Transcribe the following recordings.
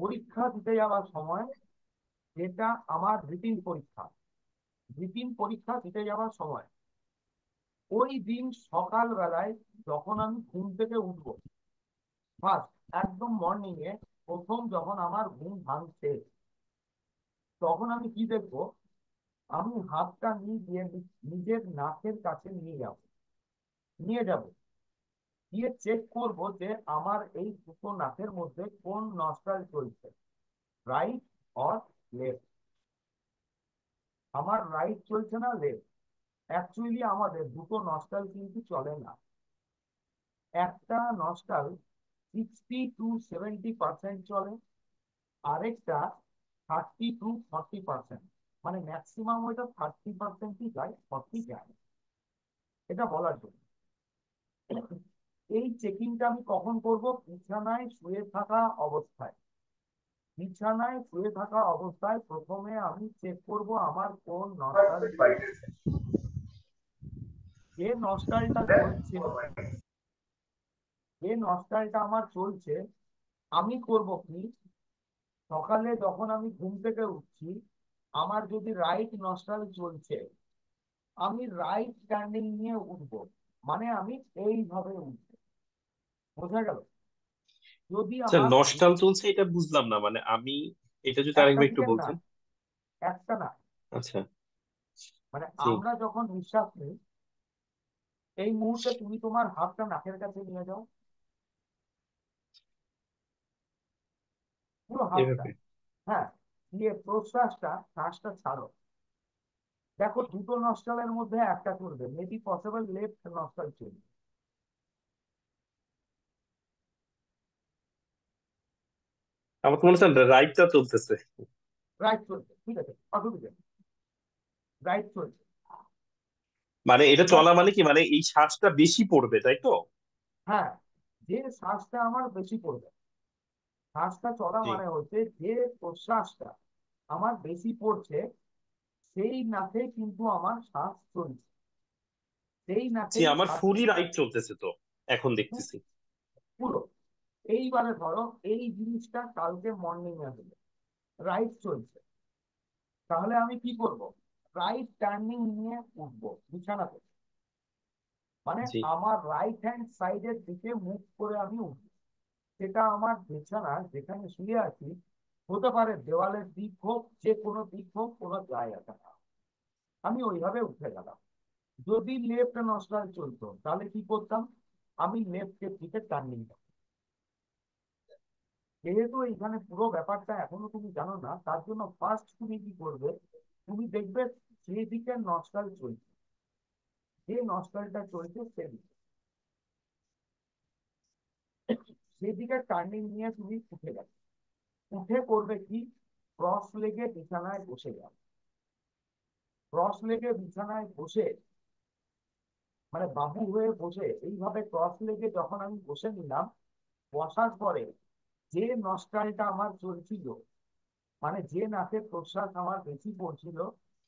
পরীক্ষা দিতে যাওয়ার সময়, যেটা আমার রিটিন পরীক্ষা দিতে যাওয়ার সময়, ওই দিন সকাল বেলায় যখন আমি ঘুম থেকে উঠবো, ফার্স্ট একদম মর্নিং এ, প্রথম যখন আমার ঘুম ভাঙছে, তখন আমি কি দেখবো? আমি হাতটা নিয়ে গিয়ে নিজের নাকের কাছে নিয়ে যাব, গিয়ে চেক করব যে আমার এই দুটো নাকের মধ্যে কোন নস্ট্রাল চলছে, রাইট অর লেফট। আমার রাইট চলছে না লেফট? অ্যাকচুয়ালি আমাদের দুটো নস্ট্রাল কিন্তু চলে না। একটা নস্ট্রাল 60 to 70% চলে, আরেকটা 30 to 40%। মানে ম্যাক্সিমাম ওইটা 30%ই যায়, 40 যায় না। এটা বলার জন্য এই চেকিংটা আমি কখন করব? বিছানায় শুয়ে থাকা অবস্থায় প্রথমে আমি চেক করব আমার কোন নস্ট্রাল চলছে। যে নস্ট্রালটা চলছে যে নস্ট্রালটা আমার চলছে, আমি করব কি, সকালে যখন আমি ঘুম থেকে উঠছি, আমার যদি রাইট নস্ট্রাল চলছে, আমি রাইট স্ট্যান্ডিং নিয়ে উঠবো। মানে আমি এইভাবে উঠবো। বোঝা গেল? যদি আচ্ছা, আমার নস্টাল চলছে এটা বুঝলাম না, মানে আমি এটা যদি একটা আরেকবার একটু সেকেন্ড না, বলতেন। একটা না, আচ্ছা। মানে জি। আমরা যখন নিঃশ্বাস নিই, এই মুহূর্তে তুমি তোমার হাতটা নাকের কাছে নিয়ে যাও, পুরো হাতটা। এভাবে। হ্যাঁ, দিয়ে শ্বাসটা ছাড়ো। দেখো দুটো নস্ট্রালের মধ্যে একটা চলবে, মেবি পসিবল লেফট নস্ট্রাল চলবে। আমার তো মনে হচ্ছে রাইটটা চলতেছে। রাইট চলছে, ঠিক আছে, অসুবিধা নেই, রাইট চলছে। মানে এটা এবার চলা মানে কি, মানে এই শ্বাসটা বেশি পড়বে তাই তো? হ্যাঁ, যে শ্বাসটা আমার বেশি পড়বে, শ্বাসটা চলা জি। মানে হচ্ছে যে প্রশ্বাসটা আমার বেশি পড়ছে, সেই নাকে কিন্তু আমার শ্বাস চলছে, সেই জি, নাকেই আমার শ্বাস ফুলই চলছে। রাইট চলতেছে তো, এখন দেখতেছি। পুরো। এইবারে ধরো এই জিনিসটা কালকে মর্নিং এ হলো, রাইট চলছে, তাহলে আমি কি করব? রাইট টার্নিং নিয়ে উঠবো বিছানাতে। মানে জি। আমার রাইট হ্যান্ড সাইডের দিকে মুখ করে আমি উঠবো। সেটা আমার বিছানা যেখানে শুয়ে আছি, হতে পারে দেওয়ালের দিক হোক, যে কোনো দিক হোক, কোনো যায় আসে না। আমি ওইভাবে উঠে গেলাম। যদি লেফট নস্ট্রাল চলতো, তাহলে কি করতাম? আমি লেফটের দিকে টার্নিং। যেহেতু এখানে পুরো ব্যাপারটা এখনো তুমি জানো না, তার জন্য ফার্স্ট তুমি কি করবে? তুমি দেখবে সেদিকে নস্ট্রাল চলছে, যে নস্ট্রালটা চলছে সেদিকে টার্নিং নিয়ে তুমি উঠে যাবে। উঠে করবে কি? ক্রস লেগে বিছানায় বসে যাবে। ক্রস লেগে বিছানায় বসে, মানে বাহু হয়ে বসে, এইভাবে ক্রস লেগে যখন আমি বসে নিলাম, বসার পরে যে নস্ট্রালটা আমার চলছিল, মানে যে নাকে প্রশ্বাস আমার বেশি পড়ছিল,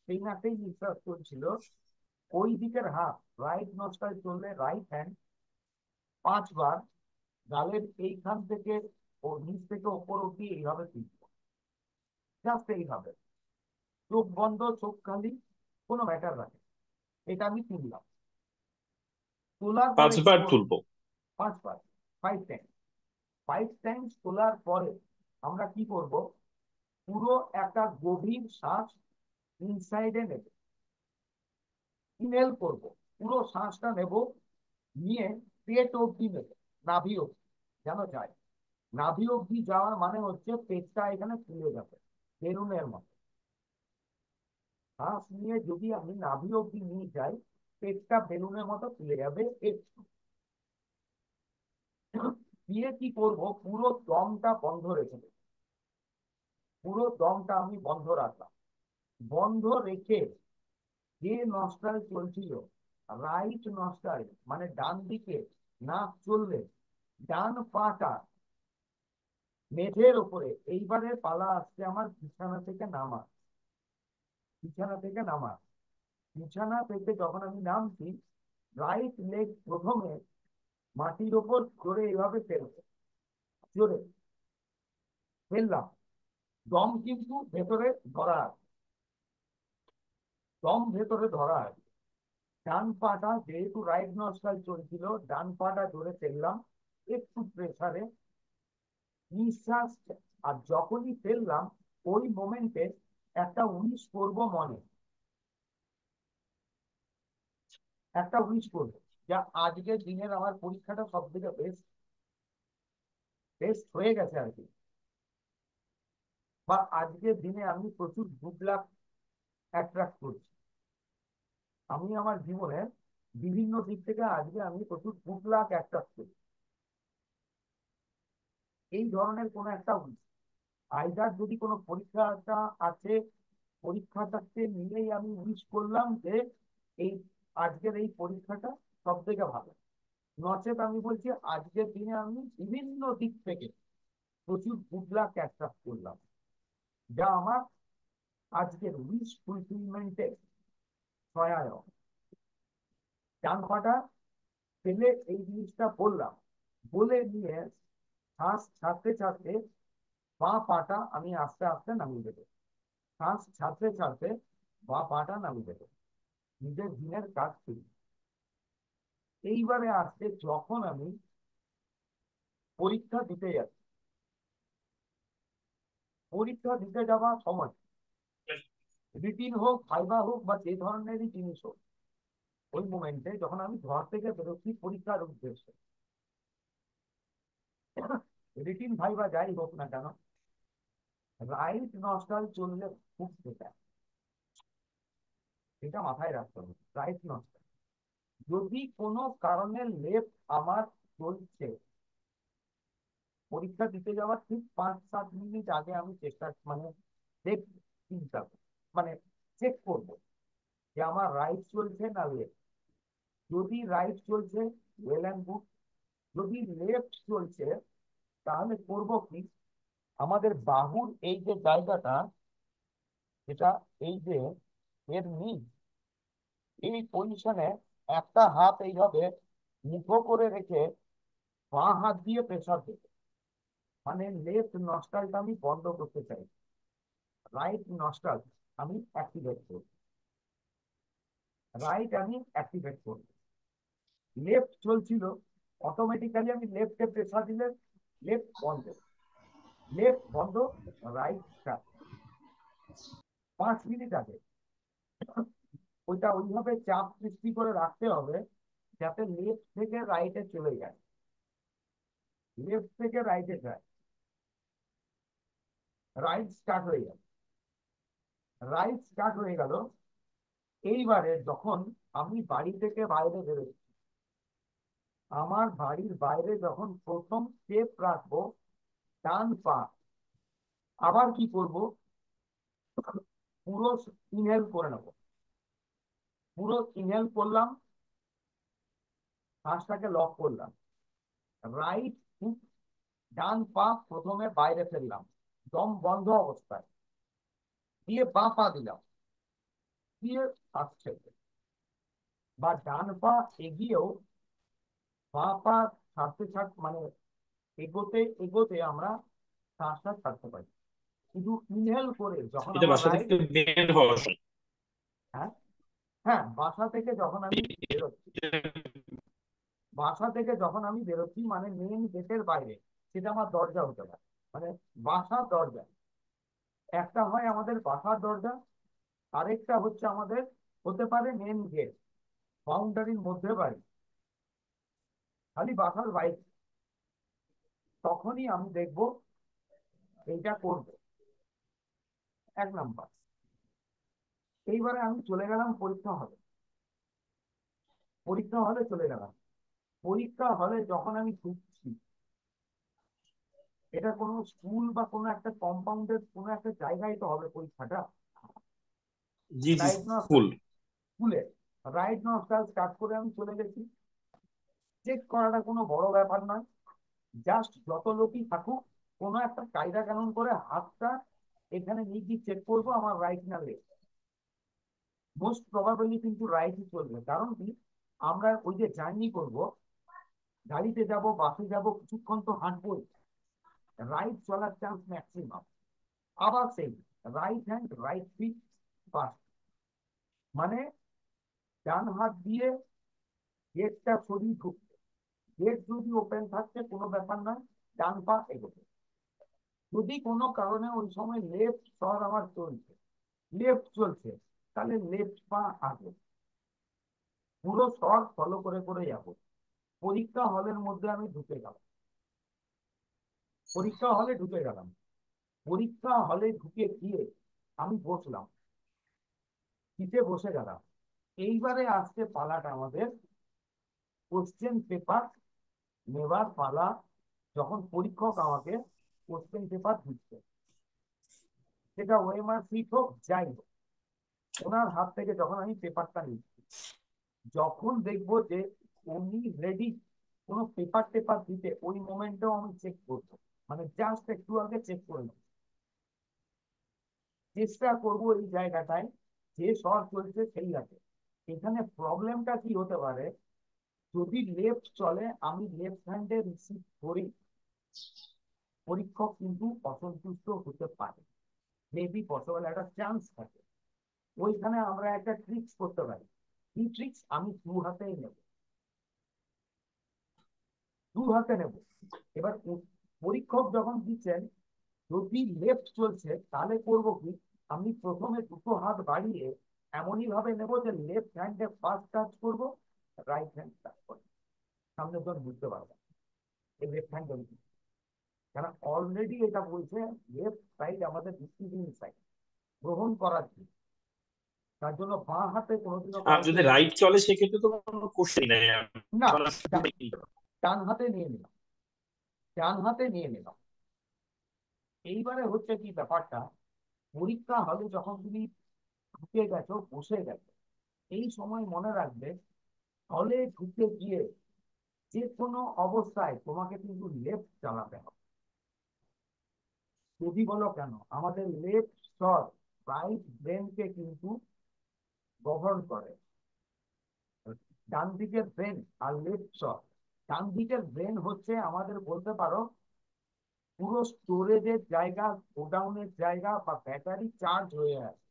সেই নাকেই নিঃশ্বাস চলছিল, ওই দিকের হাত, রাইট নস্ট্রাল চললে রাইট হ্যান্ড 5 বার গালের এইখান থেকে ও নিচ থেকে ওপর অব্দি এইভাবে তুলবো। জাস্ট এইভাবে, চোখ বন্ধ, চোখ খালি, কোনো ম্যাটার রাখে। এটা আমি তুললাম। তোলার পরে কি 5 বার করবো? তুলবো? 5 বার, 5 টাইম, 5 টাইমস তোলার পরে আমরা কি করব? পুরো একটা গভীর শ্বাস ইনসাইডে নেব, ইনহেল করব, পুরো শ্বাসটা নেব, নিয়ে পেট অব্দি নেব, নাভি অব্দি যেন যায়। নাভি অব্দি যাওয়ার মানে হচ্ছে পেটটা এখানে ফুলে যাবে, বেলুনের মতো। শ্বাস নিয়ে যদি আমি নাভি অব্দি নিয়ে যাই, পেটটা বেলুনের মতো ফুলে যাবে একটু। দিয়ে কি করব? পুরো দমটা বন্ধ রেখে দেব। পুরো দমটা আমি বন্ধ রাখলাম। বন্ধ রেখে যে নস্ট্রাল চলছিল, রাইট নস্ট্রাল, মানে ডান দিকে নাক চললে, ডান পাটা মেঝের উপরে। এইবারে পালা আসছে আমার বিছানা থেকে নামা। বিছানা থেকে যখন আমি নামছি, রাইট লেগ প্রথমে মাটির ওপর জোরে এইভাবে ফেলবো, জোরে। ফেললাম, দম কিন্তু ভেতরে ধরা আছে, দম ভেতরে ধরা আছে। ডান পাটা যেহেতু রাইট নস্ট্রাল চলছিল, ডান পাটা ধরে ফেললাম একটু প্রেসারে, নিঃশ্বাস। আর যখনই ফেললাম ওই মোমেন্টে একটা উইশ করবো মনে, একটা উইশ করবো, যা আজকের দিনের আমার পরীক্ষাটা সব থেকে বেস্ট বেস্ট হয়ে গেছে আর কি, বা আজকের দিনে আমি প্রচুর গুড লাক অ্যাট্রাক্ট করছি। আমি আমার জীবনে বিভিন্ন দিক থেকে আজকে আমি প্রচুর গুড লাক অ্যাট্রাক্ট করছি। এই ধরনের কোনো একটা উইশ, আইদার যদি কোনো পরীক্ষাটা আছে, পরীক্ষাটাকে নিয়েই আমি উইশ করলাম যে এই আজকের এই পরীক্ষাটা সব থেকে ভালো, নচেত আমি বলছি আজকের দিনে আমি বিভিন্ন দিক থেকে প্রচুর গুড লাক অ্যাট্রাক্ট করলাম, যা আমার আজকের উইশ ফুলফিলমেন্টে সহায়ক। ডান পাটা ফেলে এই জিনিসটা বললাম, বলে নিয়ে শ্বাস ছাড়তে ছাড়তে বাঁ পাটা আমি আস্তে আস্তে নামিয়ে দেবো, শ্বাস ছাড়তে ছাড়তে বাঁ পাটা নামিয়ে দেবো, নিজের দিনের কাজ শুরু। এইবারে আসছে যখন আমি পরীক্ষা দিতে যাচ্ছি, পরীক্ষা দিতে যাওয়ার সময় রিটিন হোক, ভাইভা হোক, বা যে ধরনেরই জিনিস হোক, ওই মোমেন্টে যখন আমি ঘর থেকে বেরোচ্ছি পরীক্ষার উদ্দেশ্যে, রিটিন ভাইভা যাই হোক না কেন, রাইট নস্টাল চললে খুব বেটার, এটা মাথায় রাখতে হবে। রাইট নস্টাল, যদি কোনো কারণে লেফট আমার চলছে, পরীক্ষা দিতে যাওয়ার ঠিক 5-7 মিনিট আগে আমি চেষ্টা মানে দেখ চিন্তা মানে চেক করবো যে আমার রাইট চলছে না লেফট। যদি রাইট চলছে ওয়েল অ্যান্ড গুড, যদি লেফট চলছে তাহলে করবো কি, আমাদের বাহুর এই যে জায়গাটা, এটা এই যে এর নিচ, এই পজিশনে একটা হাত এইভাবে মুঠো করে রেখে বাঁ হাত দিয়ে প্রেসার দেবে, মানে লেফট নস্টালটা আমি বন্ধ করতে চাই, রাইট নস্টাল আমি অ্যাক্টিভেট করব, রাইট আমি অ্যাক্টিভেট করব। লেফট চলছিল, অটোমেটিক্যালি আমি লেফটে প্রেসার দিলে লেফট বন্ধ, লেফট বন্ধ, রাইট স্টার্ট। 5 মিনিট আগে ওইটা ওইভাবে চাপ সৃষ্টি করে রাখতে হবে যাতে লেফট থেকে রাইটে চলে যায়, লেফট থেকে রাইটে যায়, রাইট স্টার্ট হয়ে গেল, রাইট স্টার্ট হয়ে গেল। এইবারে যখন আমি বাড়ি থেকে বাইরে বেরোচ্ছি, আমার বাড়ির বাইরে যখন প্রথম স্টেপ রাখবো, ডান পা, আবার কি করব, পুরো ইনহেল করে নেবো, পুরো ইনহেল করলাম, শ্বাসটাকে লক করলাম, রাইট ফুট, ডান পা প্রথমে বাইরে ফেললাম দম বন্ধ অবস্থায়, দিয়ে বাঁ পা দিলাম, দিয়ে শ্বাস ছেড়ে, বা ডান পা এগিয়েও বাঁ পা ছাড়তে ছাড়তে মানে এগোতে এগোতে আমরা শ্বাসটা ছাড়তে পারি, শুধু ইনহেল করে যখন এটা আমার বাসা রাইট। থেকে বের হওয়ার সময়। হ্যাঁ, হ্যাঁ, বাসা থেকে যখন আমি বেরোচ্ছি, বাসা থেকে যখন আমি বেরোচ্ছি মানে মেন গেটের বাইরে, সেটা আমার দরজা হতে পারে, মানে বাসার দরজা, একটা হয় আমাদের বাসার দরজা, আরেকটা হচ্ছে আমাদের হতে পারে মেন গেট, বাউন্ডারির মধ্যে বাড়ি, খালি বাসার বাইরে, তখনই আমি দেখবো এইটা করবো 1 নাম্বার। এইবারে আমি চলে গেলাম পরীক্ষা হলে, পরীক্ষা হলে চলে গেলাম, পরীক্ষা হলে যখন আমি ঢুকছি, এটা কোনো স্কুল বা কোনো একটা কম্পাউন্ডের কোনো একটা জায়গায় তো হবে পরীক্ষাটা, জি জি, রাইট না, ফুল। স্কুলে রাইট নস্টাল স্টার্ট করে আমি চলে গেছি। চেক করাটা কোনো বড় ব্যাপার নয়, জাস্ট যত লোকই থাকুক কোনো একটা কায়দা কানুন করে হাতটা এখানে নিয়ে গিয়ে চেক করবো আমার রাইট না লেফট, মোস্ট প্রবাবলি কিন্তু রাইটই চলবে। কারণ কি, আমরা ওই যে জার্নি করব, গাড়িতে যাব বাসে যাব কিছুক্ষণ তো হাঁটবোই, রাইট চলার চান্স ম্যাক্সিমাম। আবার সেই right hand right feet first, মানে ডান হাত দিয়ে গেটটা সরিয়ে ঢুকছে। গেট যদি ওপেন থাকছে কোনো ব্যাপার নয়, ডান পা এগোবে। যদি কোনো কারণে ওই সময় লেফট শট আমার চলছে, লেফট চলছে, তাহলে লেফট পা আগে, পুরো শট ফলো করে করে যাবো। পরীক্ষা হলের মধ্যে আমি ঢুকে গেলাম, পরীক্ষা হলে ঢুকে গেলাম, পরীক্ষা হলে ঢুকে গিয়ে আমি বসলাম, সিটে বসে গেলাম। এইবারে আসছে পালাটা আমাদের কোশ্চেন পেপার নেবার পালা। যখন পরীক্ষক আমাকে কোশ্চেন পেপার দিচ্ছে, সেটা ওএমআর সিট হোক যাই হোক, ওনার হাত থেকে যখন আমি পেপারটা নিচ্ছি, যখন দেখবো যে উনি রেডি কোনো পেপার টেপার দিতে, ওই মোমেন্টেও আমি চেক করবো, মানে জাস্ট একটু আগে চেক করে নেবো। চেষ্টা করবো এই জায়গাটায় যে শর্ট চলছে সেই আছে। এখানে প্রবলেমটা কি হতে পারে, যদি লেফট চলে আমি লেফট হ্যান্ডে রিসিভ করি, পরীক্ষক কিন্তু অসন্তুষ্ট হতে পারে, মেবি পসিবল একটা চান্স থাকে। ওইখানে আমরা একটা ট্রিক্স করতে পারি। কি ট্রিক্স? আমি দু হাতেই নেব, দু হাতে নেব। এবার পরীক্ষক যখন দিচ্ছেন, যদি লেফট চলছে তাহলে করব কি, আমি প্রথমে দুটো হাত বাড়িয়ে এমনই ভাবে নেব যে লেফট হ্যান্ডে ফার্স্ট টাচ করবো, রাইট হ্যান্ড টাচ করবো। সামনে জন বুঝতে পারবে এই লেফট হ্যান্ড, কারণ অলরেডি এটা বলছে লেফট সাইড আমাদের রিসিভিং সাইড, গ্রহণ করার জন্য। তার জন্য বাঁ হাতে কোনোদিনও আর কাউকে যদি রাইট চলে সেক্ষেত্রে তো কোনো কোশ্চেন নাই। না, আমরা শুধু ডান হাতে নিয়ে নিলাম, ডান হাতে নিয়ে নিলাম। এইবারে হচ্ছে কি ব্যাপারটা, পরীক্ষা হলে যখন তুমি ঢুকে গেছো, বসে গেছো, এই সময় মনে রাখবে হলে ঢুকে গিয়ে যে কোনো অবস্থায় তোমাকে কিন্তু লেফট চালাতে হবে। যদি বলো কেন, আমাদের লেফট শট রাইট ব্রেনকে কিন্তু গভর্ন করে। ডান দিকের ব্রেন আর লেফট শট, ডান দিকের ব্রেন হচ্ছে আমাদের বলতে পারো পুরো স্টোরেজের জায়গা, গোডাউনের জায়গা বা ব্যাটারি চার্জ হয়ে আছে।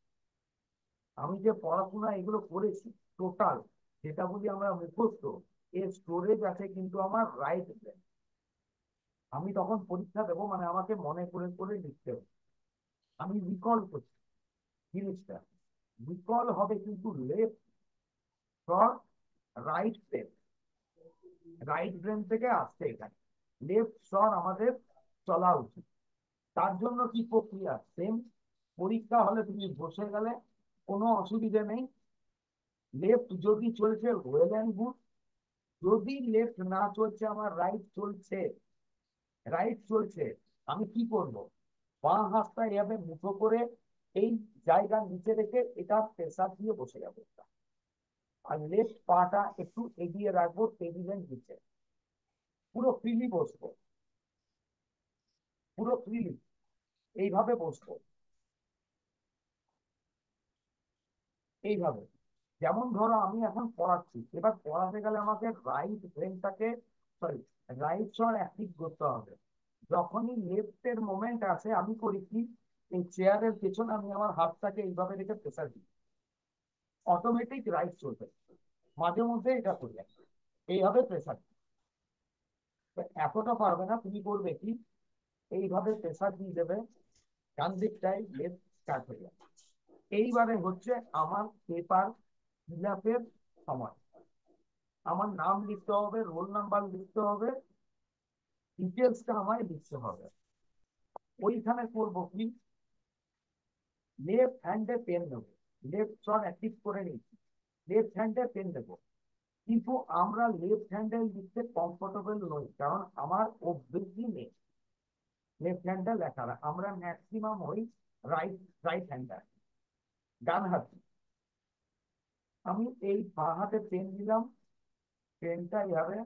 আমি যে পড়াশোনা এগুলো করেছি টোটাল, যেটা বলি আমরা মুখস্থ, এর স্টোরেজ আছে কিন্তু আমার রাইট ব্রেন। আমি তখন পরীক্ষা দেবো মানে আমাকে মনে করে করে লিখতে হবে, আমি রিকল করছি জিনিসটা। রিকল হবে কিন্তু left shot right brain, right brain থেকে আসছে এখানে, লেফট শট আমাদের চলা উচিত। তার জন্য কি প্রক্রিয়া সেম, পরীক্ষা হলে তুমি বসে গেলে কোনো অসুবিধা নেই। লেফট যদি চলছে ওয়েল অ্যান্ড গুড, যদি লেফট না চলছে আমার রাইট চলছে, রাইট চলছে, আমি কি করব, বাঁ হাতটা এভাবে মুঠো করে এই জায়গা নিচে রেখে এটা প্রেসার দিয়ে বসে যাবো, আর লেফট পাটা একটু এগিয়ে রাখবো টেবিলের নিচে, পুরো ফ্রিলি বসবো, পুরো ফ্রিলি এইভাবে বসবো, এইভাবে। যেমন ধরো আমি এখন পড়াচ্ছি, এবার পড়াতে গেলে আমাকে রাইট ব্রেনটাকে, সরি, রাইট শট অ্যাক্টিভ করতে হবে। যখনই লেফটের মোমেন্ট আসে আমি করি কি, এই চেয়ারের পেছনে আমি আমার হাতটাকে এইভাবে রেখে প্রেসার দিই, অটোমেটিক রাইট চলবে। মাঝে মধ্যে এটা করি, এইভাবে প্রেসার। এতটা পারবে না, তুমি করবে কি, এইভাবে প্রেসার দিয়ে দেবে, ডান দিকটাই লেফট স্টার্ট হয়ে যাবে। এইবারে হচ্ছে আমার পেপার ফিল আপের সময়, আমার নাম লিখতে হবে, রোল নাম্বার লিখতে হবে, ডিটেলসটা আমায় লিখতে হবে। ওইখানে করবো কি, লেফট হ্যান্ডে পেন নেবো, লেফট শট অ্যাক্টিভ করে নিচ্ছি, লেফট হ্যান্ডে পেন নেবো। কিন্তু আমরা লেফট হ্যান্ডে লিখতে কমফোর্টেবল নই, কারণ আমার অভ্যেসই নেই লেফট হ্যান্ডে লেখার, আমরা ম্যাক্সিমাম হই রাইট রাইট হ্যান্ডার, ডান হাতি। আমি এই বাঁ হাতে পেন নিলাম, পেনটা এইভাবে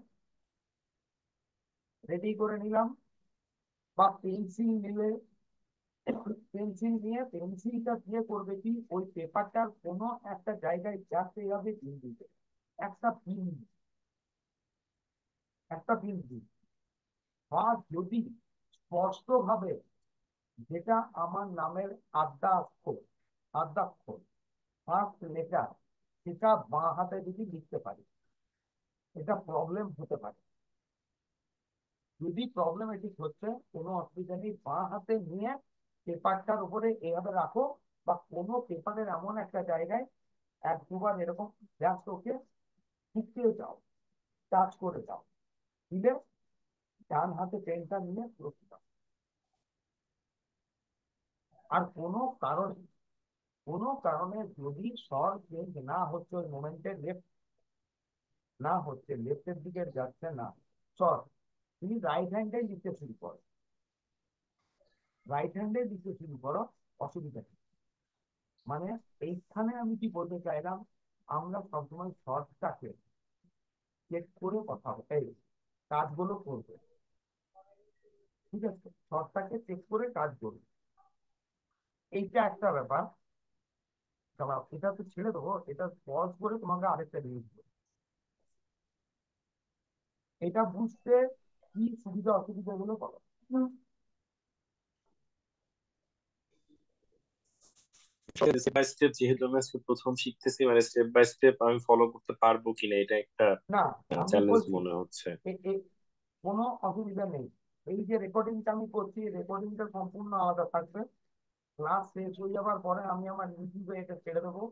রেডি করে নিলাম, বা পেন্সিল নিলে পেন্সিল নিয়ে পেন্সিলটা দিয়ে করবে কি, ওই পেপারটার কোনো একটা জায়গায় যাতে হবে পিন দিতে, একটা পিন, একটা পিন দিই। বা যদি স্পষ্ট ভাবে যেটা আমার নামের আদ্যাক্ষর ফার্স্ট লেটার, সেটা বাঁ হাতে যদি লিখতে পারি, এটা প্রবলেম হতে পারে। যদি প্রবলেমেটিক হচ্ছে, কোনো অসুবিধা নেই, বাঁ হাতে নিয়ে পেপারটার উপরে এভাবে রাখো, বা কোনো পেপারের এমন একটা জায়গায় এক দুবার এরকম জাস্ট ওকে ঠুকিয়ে যাও, টাচ করে যাও, দিলে ডান হাতে পেনটা নিয়ে রুখে দাও। আর কোনো কারণে যদি স্বর চেঞ্জ না হচ্ছে, ওই মোমেন্টে লেফট না হচ্ছে, লেফটের দিকে যাচ্ছে না স্বর, তুমি রাইট হ্যান্ডে লিখতে শুরু করো, রাইট হ্যান্ডে লিখতে শুরু করো, অসুবিধা নেই। মানে এইখানে আমি কি বলতে চাইলাম, আমরা সবসময় শর্টটাকে চেক করে কথা এই কাজগুলো করবে, ঠিক আছে? শর্টটাকে চেক করে কাজ করবে, এইটা একটা ব্যাপার। দাঁড়াও, এটা তো ছেড়ে দেবো, এটা পজ করে তোমাকে আরেকটা জিনিস বলবো। এটা বুঝতে কি সুবিধা অসুবিধা গুলো বলো। স্টেপ বাই স্টেপ, যেহেতু আমি আজকে প্রথম শিখতেছি, মানে স্টেপ বাই স্টেপ আমি ফলো করতে পারবো কিনা এটা একটা না, আমি চ্যালেঞ্জ বলছি মনে হচ্ছে। কোনো অসুবিধা নেই। এই যে রেকর্ডিংটা আমি করছি, রেকর্ডিংটা সম্পূর্ণ আলাদা থাকবে। ক্লাস শেষ হয়ে যাওয়ার পরে আমি আমার ইউটিউবে এটা ছেড়ে দেবো,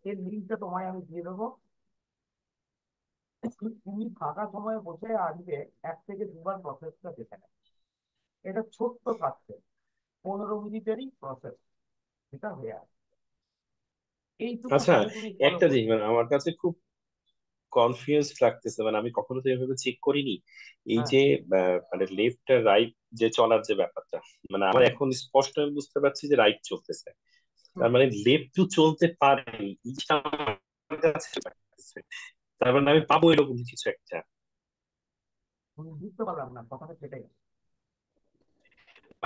এর লিঙ্কটা তোমায় আমি দিয়ে দেবো। তুমি ফাঁকা সময়ে বসে আজকে 1 থেকে 2 বার প্রসেসটা দেখে নেবে। এটা ছোট্ট থাকছে, 15 মিনিটেরই প্রসেস, এটা হয়ে আছে। এইটুকু আচ্ছা, খালি তুমি ফলো একটা জিনিস করবে। মানে আমার কাছে খুব কনফিউজ লাগতেছে, মানে আমি কখনো তো এভাবে চেক করিনি। এই হ্যাঁ। যে মানে লেফট আর রাইট যে চলার যে ব্যাপারটা, মানে আমার হুম। এখন স্পষ্ট আমি বুঝতে পারছি যে রাইট চলতেছে, তার হুম। মানে লেফট টু চলতে পারে, এই জিনিসটা আমার কাছে লাগতেছে। তার মানে আমি পাবো এরকম কিছু একটা। বুঝতে পারলাম না, কথাটা সেটাই।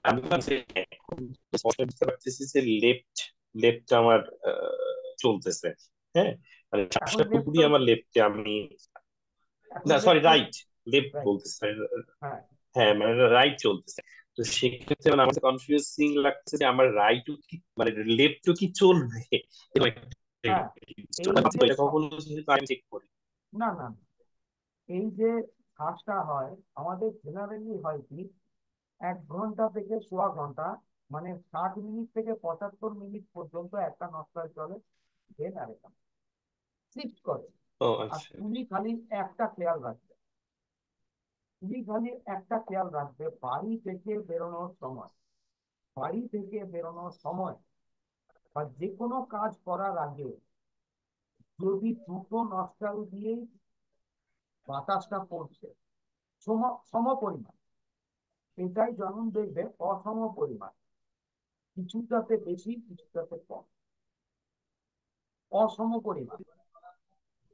আমি ভাবছি এখন স্পষ্ট বুঝতে পারতেছি যে লেফট লেফট আমার চলতেছে। হ্যাঁ, মানে এখন শ্বাসটা লেফট পুরোপুরি আমার চলছে, লেফটে আমি, এখন না লেফট সরি চলছে। Right, left right. বলতেছে। হ্যাঁ। হ্যাঁ মানে রাইট চলতেছে। তো সেক্ষেত্রে মানে আমার কনফিউজিং লাগছে যে আমার রাইটও কি মানে লেফটও কি চলবে, এরকম একটা হ্যাঁ। জিনিসটা। এই যে এটা কখনো যেহেতু আমি চেক করি। না না, এই যে কাজটা হয়, আমাদের জেনারেলি হয় কি, 1 ঘন্টা থেকে সোয়া ঘন্টা, মানে 60 মিনিট থেকে 75 মিনিট পর্যন্ত একটা নস্টাল চলে, দেন আরেকটা শিফট করে। ও আর আচ্ছা। তুমি খালি একটা খেয়াল রাখবে, বাড়ি থেকে বেরোনোর সময়, বাড়ি থেকে বেরোনোর সময় বা যে কোনো কাজ করার আগে, যদি দুটো নস্টাল দিয়েই বাতাসটা পড়ছে সম সম পরিমাণ, এটাই যেমন দেখবে অসম পরিমাণ, কিছুটাতে বেশি কিছুটাতে কম, অসম পরিমাণ,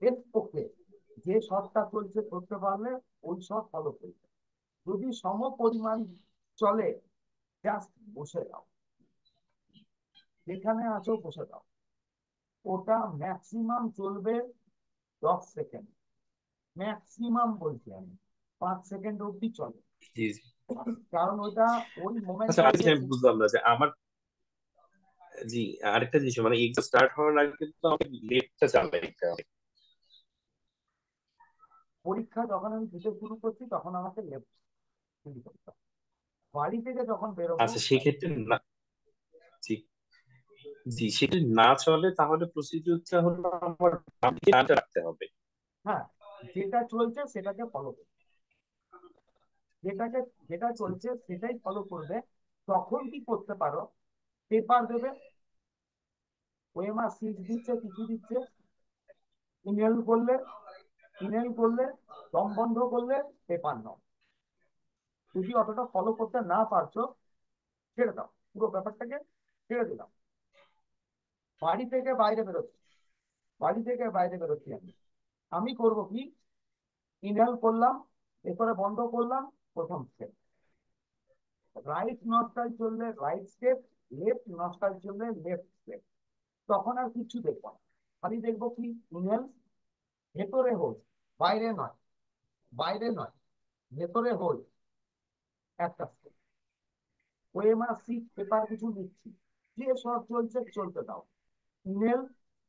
এর পক্ষে যে শটটা চলছে করতে পারলে ওই শট ফলো করবে। যদি সম পরিমাণ চলে, জাস্ট বসে দাও, যেখানে আছো বসে দাও। ওটা ম্যাক্সিমাম চলবে 10 সেকেন্ড, ম্যাক্সিমাম বলছি আমি, 5 সেকেন্ড অব্দি চলে। জি জি। কারণ ওটা ওই আচ্ছা, মোমেন্টটাই আরেকটা যে আমি বুঝলাম না যে আমার, জি আরেকটা জিনিস মানে এক্সাম স্টার্ট হওয়ার আগে কিন্তু আমাকে লেটটা চালাইতে হবে। পরীক্ষা যখন আমি দিতে শুরু করছি তখন আমাকে লেফট শুরু করতে হবে। বাড়ি থেকে যখন বেরোবো, আচ্ছা সেক্ষেত্রে না, জি জি, সেটা না চলে তাহলে প্রসিডিউরটা হলো আমার বাম দিকে ডানটা রাখতে হবে। হ্যাঁ, যেটা চলছে সেটাকে ফলো করবে, যেটাকে যেটা চলছে সেটাই ফলো করবে। তখন কি করতে পারো, পেপার দেবে, ওএমআর সিক্স দিচ্ছে, কিছু দিচ্ছে, ইমেল করলে, ইমেল করলে, দম বন্ধ করলে, পেপার নাও। যদি অতটা ফলো করতে না পারছো, ছেড়ে দাও, পুরো ব্যাপারটাকে ছেড়ে দিলাম। বাড়ি থেকে বাইরে বেরোচ্ছি, বাড়ি থেকে বাইরে বেরোচ্ছি, আমি আমি করবো কি, ইনহেল করলাম, এরপরে বন্ধ করলাম, প্রথম স্টেপ, রাইট নস্টাল চললে রাইট স্টেপ, লেফট নস্টাল চললে লেফট স্টেপ। তখন আর কিছু দেখবো না, খালি দেখবো কি, ইনহেল, ভেতরে হোল, বাইরে নয়, বাইরে নয়, ভেতরে হোল, একটা স্টেপ, ওএমআর সিট পেপার কিছু দিচ্ছি, যে সব চলছে চলতে দাও। ইমেল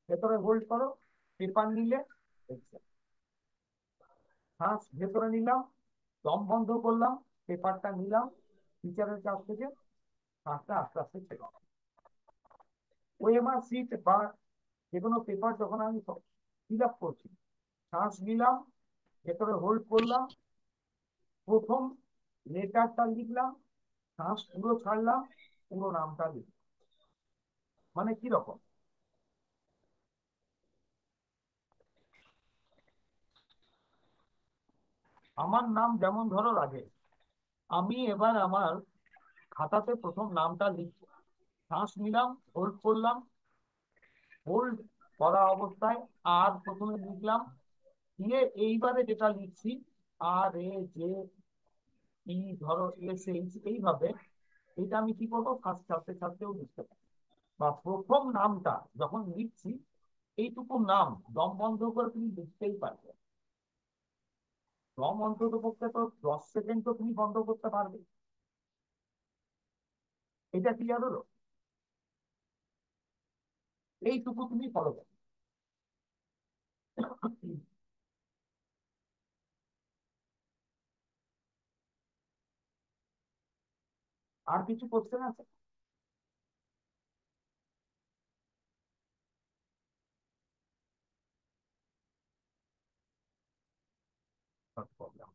ভেতরে হোল্ড করো, পেপার নিলে এক্সেল। শ্বাস ভেতরে নিলাম, দম বন্ধ করলাম, পেপারটা নিলাম টিচারের কাছ থেকে, শ্বাসটা আস্তে আস্তে ছেড়ে। ওএমআর সিট বা যে কোনো পেপার যখন আমি ফিল আপ করছি, শ্বাস নিলাম, ভেতরে হোল্ড করলাম, প্রথম লেটারটা লিখলাম, শ্বাস পুরো ছাড়লাম, পুরো নামটা লিখলাম। মানে কি রকম? আমার নাম যেমন ধরো রাজেশ, আমি এবার আমার খাতাতে প্রথম নামটা লিখবো, শ্বাস নিলাম, হোল্ড করলাম, হোল্ড করা অবস্থায় আর প্রথমে লিখলাম, দিয়ে এইবারে যেটা লিখছি আর এ যে ই ধরো এস এইচ এইভাবে, এটা আমি কি করবো ফার্স্ট ছাড়তে ছাড়তেও লিখতে পারি। বা প্রথম নামটা যখন লিখছি এইটুকু নাম দম বন্ধ করে তুমি লিখতেই পারবে। দম অন্তত পক্ষে তো 10 সেকেন্ড তো তুমি বন্ধ করতে পারবে। এটা ক্লিয়ার হলো? এইটুকু তুমি ফলো করো। আর কিছু কোশ্চেন আছে? প্রবলেম।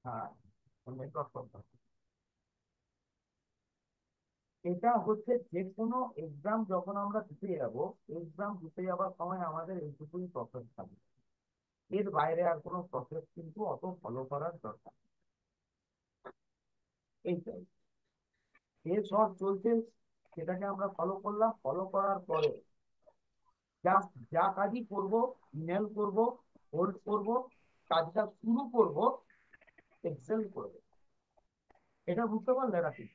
হ্যাঁ, নেটওয়ার্ক প্রবলেম। এটা হচ্ছে যে কোনো এক্সাম যখন আমরা দিতে যাবো, এক্সাম দিতে যাওয়ার সময় আমাদের এইটুকুই প্রসেস থাকবে, এর বাইরে আর কোনো প্রসেস কিন্তু অত ফলো করার দরকার নেই। এইটাই এর সব চলছে, সেটাকে আমরা ফলো করলাম, ফলো করার পরে জাস্ট যা কাজই করব, ইমেল করব, হোল্ড করব, কাজটা শুরু করব, এক্সেল করবে। এটা বুঝতে পারলে নাকি?